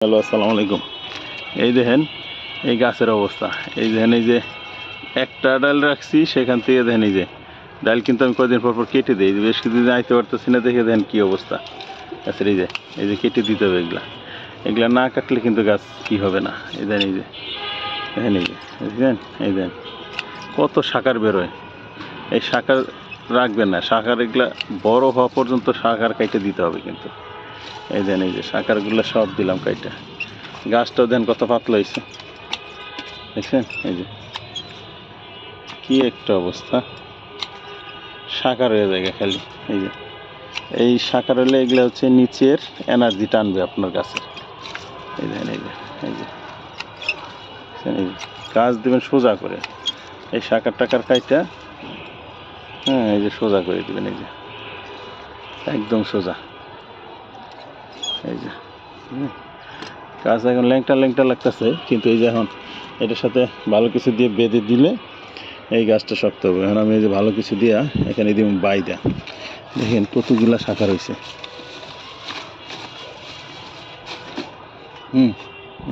Hello, আসসালামু আলাইকুম। এই দেখেন এই গাছের অবস্থা। এই দেখেন এই যে একটা ডাল রাখছি, সেখান থেকে দেখেন এই যে ডাল কিন্তু আমি কদিন পর পর কেটে দিই। বেশ কিছুদিন আইতে পারতেছি না দেখে দেখেন কী অবস্থা গাছের। এই যে কেটে দিতে হবে এগুলা না কাটলে কিন্তু গাছ কী হবে না। এই দেখেন দেখেন দেখেন এই দেখেন কত শাখার বেরোয়। এই শাখার রাখবেন না, শাখার এগুলা বড় হওয়া পর্যন্ত শাখার কাইটে দিতে হবে কিন্তু। এই দেন এই যে শাখারগুলো সব দিলাম কাইটা। গাছটাও দেন কত পাতলা হয়েছে দেখছেন। এই যে কি একটা অবস্থা, শাখার হয়ে যায় খালি। এই শাখার হলে এগুলো হচ্ছে নিচের এনার্জি টানবে আপনার গাছের। এই দেখেন এই যে গাছ দেবেন সোজা করে, এই শাখার টাকার কাইটা। হ্যাঁ, এই যে সোজা করে দেবেন, এই যে একদম সোজা। এই যে গাছ এখন ল্যাংটা লাগতেছে, কিন্তু এই যে এখন এটার সাথে ভালো কিছু দিয়ে বেঁধে দিলে এই গাছটা শক্ত হবে। এখন আমি এই যে ভালো কিছু দিয়া এখানে দিব বাইদা। দেখেন কতগুলা শাখা রয়েছে।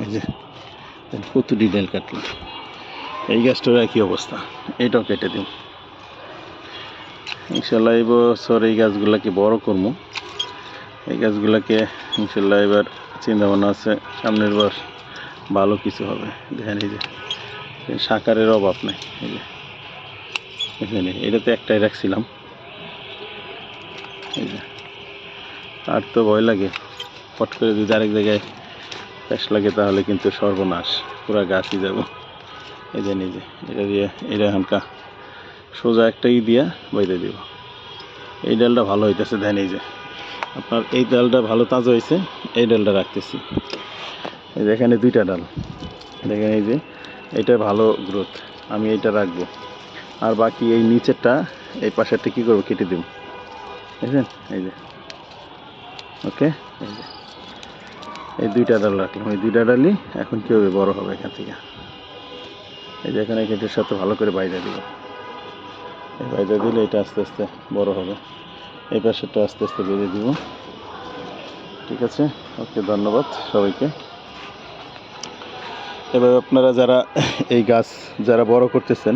এই যে কত ডিটেল কাটলো। এই গাছটার একই অবস্থা, এটাও কেটে দিন ইনশাল্লাহ। এই বছর এই গাছগুলাকে বড় করবো। এই গাছগুলাকে ইনশাল্লাহ এবার চিন্তা ভাবনা আছে, সামনের বার ভালো কিছু হবে। দেখেন এই যে শাকারের অভাব নেই। এই যে এখানে এটাতে একটাই রাখছিলাম। এই যে আর তো ভয় লাগে, ফট করে যদি আরেক জায়গায় প্যাস লাগে তাহলে কিন্তু সর্বনাশ, পুরা গাছই যাব। এই যে এটা দিয়ে এটা এখানকার সোজা একটাই দিয়া বাইরে দিব। এই ডালটা ভালো হইতেছে। দেখেন এই যে আপনার এই ডালটা ভালো তাজা হয়েছে, এই ডালটা রাখতেছি। এই যে এখানে দুইটা ডাল দেখেন, এই যে এটা ভালো গ্রোথ, আমি এইটা রাখবো। আর বাকি এই নিচেরটা এই পাশেরটা কী করবো, কেটে দেব। বুঝলেন? এই যে ওকে, এই যে এই দুইটা ডাল রাখলাম। এই দুইটা ডালই এখন কী হবে, বড়ো হবে এখান থেকে। এই যে এখানে কেটের সাথে ভালো করে বাইরে দিব। এই বাইরে দিলে এটা আস্তে আস্তে বড় হবে। এই পাশেরটা আস্তে আস্তে বেঁধে দিব। ঠিক আছে, ওকে, ধন্যবাদ সবাইকে। এবার আপনারা যারা এই গাছ যারা বড় করতেছেন,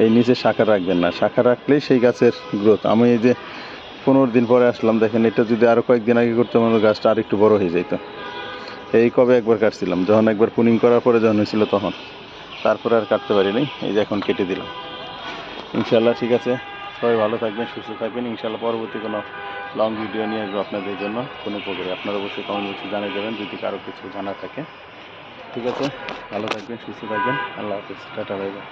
এই নিচে শাখা রাখবেন না। শাখা রাখলেই সেই গাছের গ্রোথ। আমি এই যে 15 দিন পরে আসলাম, দেখেন এটা যদি আরও কয়েকদিন আগে করতাম আমার গাছটা আর একটু বড় হয়ে যেত। এই কবে একবার কাটছিলাম, যখন একবার পুনিং করার পরে যখন হয়েছিল তখন, তারপরে আর কাটতে পারিনি। এই যে এখন কেটে দিলাম ইনশাল্লাহ। ঠিক আছে, সবাই ভালো থাকবেন, সুস্থ থাকবেন। ইনশাল্লাহ পরবর্তী কোনো লং ভিডিও নিয়ে আসবো আপনাদের জন্য কোনো উপকারে। আপনারা অবশ্যই কমেন্ট বক্সে জানিয়ে দেবেন যদি কারো কিছু জানা থাকে। ঠিক আছে, ভালো থাকবেন, সুস্থ থাকবেন। আল্লাহ হাফিজ, টাটা, বাই বাই।